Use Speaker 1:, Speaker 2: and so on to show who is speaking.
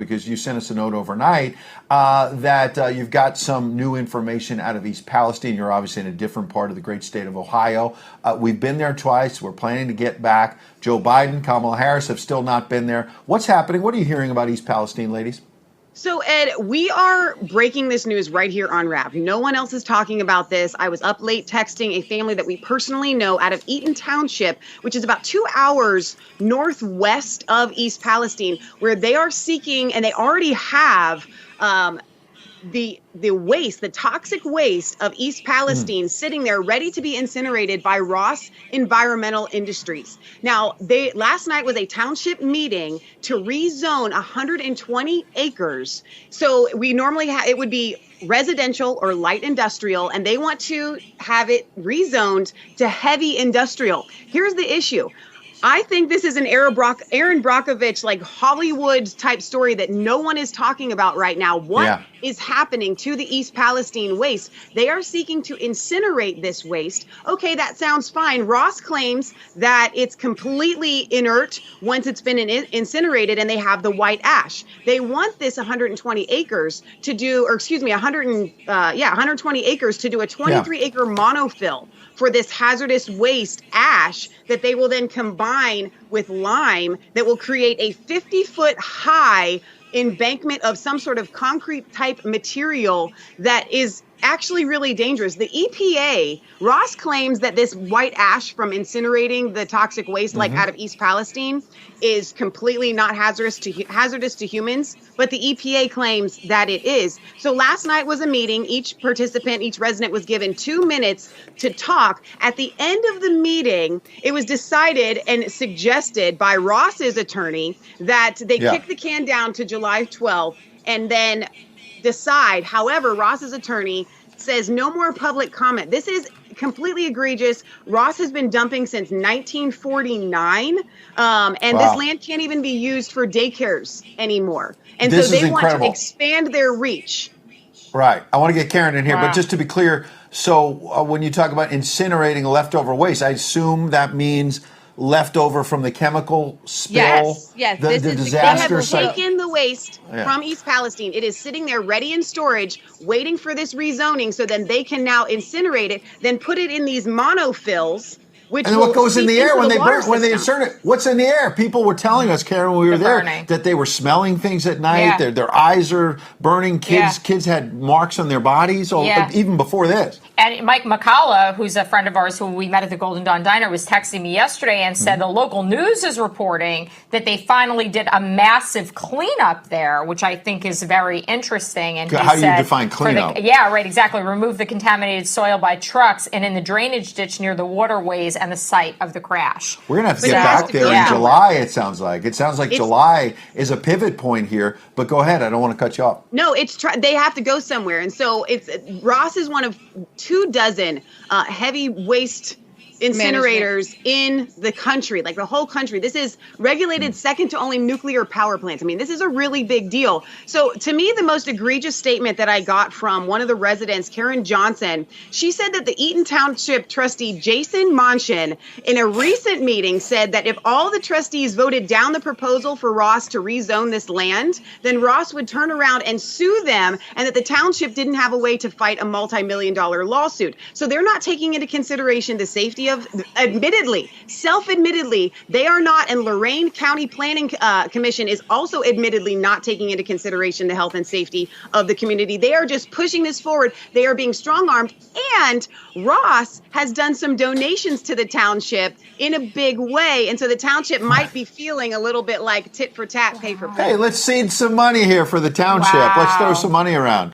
Speaker 1: because you sent us a note overnight that you've got some new information out of East Palestine. You're obviously in a different part of the great state of Ohio. We've been there twice. We're planning to get back. Joe Biden, Kamala Harris have still not been there. What's happening? What are you hearing about East Palestine, ladies?
Speaker 2: So, Ed, we are breaking this news right here on Wrap. No one else is talking about this. I was up late texting a family that we personally know out of Eaton Township, which is about 2 hours northwest of East Palestine, where they are seeking, and they already have the waste, the toxic waste of East Palestine sitting there ready to be incinerated by Ross Environmental Industries. Now, last night was a township meeting to rezone 120 acres. So we normally it would be residential or light industrial, and they want to have it rezoned to heavy industrial. Here's the issue. I think this is an Erin Brockovich, like Hollywood type story that no one is talking about right now. What is happening to the East Palestine waste? They are seeking to incinerate this waste. Okay, that sounds fine. Ross claims that it's completely inert once it's been incinerated and they have the white ash. They want this 120 acres to do, or excuse me, 120 acres to do a 23-acre monofill for this hazardous waste ash that they will then combine with lime that will create a 50-foot high embankment of some sort of concrete type material that is actually really dangerous. The EPA, Ross claims that this white ash from incinerating the toxic waste like out of East Palestine is completely not hazardous to humans, but the EPA claims that it is. So last night was a meeting. Each participant, each resident was given 2 minutes to talk. At the end of the meeting, it was decided and suggested by Ross's attorney that they kick the can down to July 12th and then decide. However, Ross's attorney says no more public comment. This is completely egregious. Ross has been dumping since 1949, and this land can't even be used for daycares anymore. And so they want to expand their reach.
Speaker 1: Right. I want to get Karen in here, but just to be clear, so when you talk about incinerating leftover waste, I assume that means leftover from the chemical spill,
Speaker 2: yes.
Speaker 1: The disaster
Speaker 2: site. They have taken the waste from East Palestine. It is sitting there ready in storage, waiting for this rezoning, so then they can now incinerate it, then put it in these monofills.
Speaker 1: And then what goes in the air when they insert it? What's in the air? People were telling us, Karen, when we were there, that they were smelling things at night. Their eyes are burning. Kids had marks on their bodies, even before this.
Speaker 3: And Mike McCullough, who's a friend of ours who we met at the Golden Dawn Diner, was texting me yesterday and said the local news is reporting that they finally did a massive cleanup there, which I think is very interesting. And
Speaker 1: how do you define cleanup?
Speaker 3: Exactly. Remove the contaminated soil by trucks and in the drainage ditch near the waterways and the site of the crash.
Speaker 1: We're going to have to get back there in July, it sounds like. It sounds like July is a pivot point here. But go ahead. I don't want to cut you off.
Speaker 2: No, they have to go somewhere. And so Ross is one of 24 heavy waste incinerators in the country, like the whole country. This is regulated second to only nuclear power plants. I mean, this is a really big deal. So to me, the most egregious statement that I got from one of the residents, Karen Johnson, she said that the Eaton Township trustee, Jason Manchin, in a recent meeting said that if all the trustees voted down the proposal for Ross to rezone this land, then Ross would turn around and sue them, and that the township didn't have a way to fight a multi-million-dollar lawsuit. So they're not taking into consideration the safety of, self-admittedly, they are not, and Lorain County Planning Commission is also admittedly not taking into consideration the health and safety of the community. They are just pushing this forward. They are being strong-armed, and Ross has done some donations to the township in a big way, and so the township might be feeling a little bit like tit for tat, pay for pay.
Speaker 1: Hey, let's seed some money here for the township. Let's throw some money around.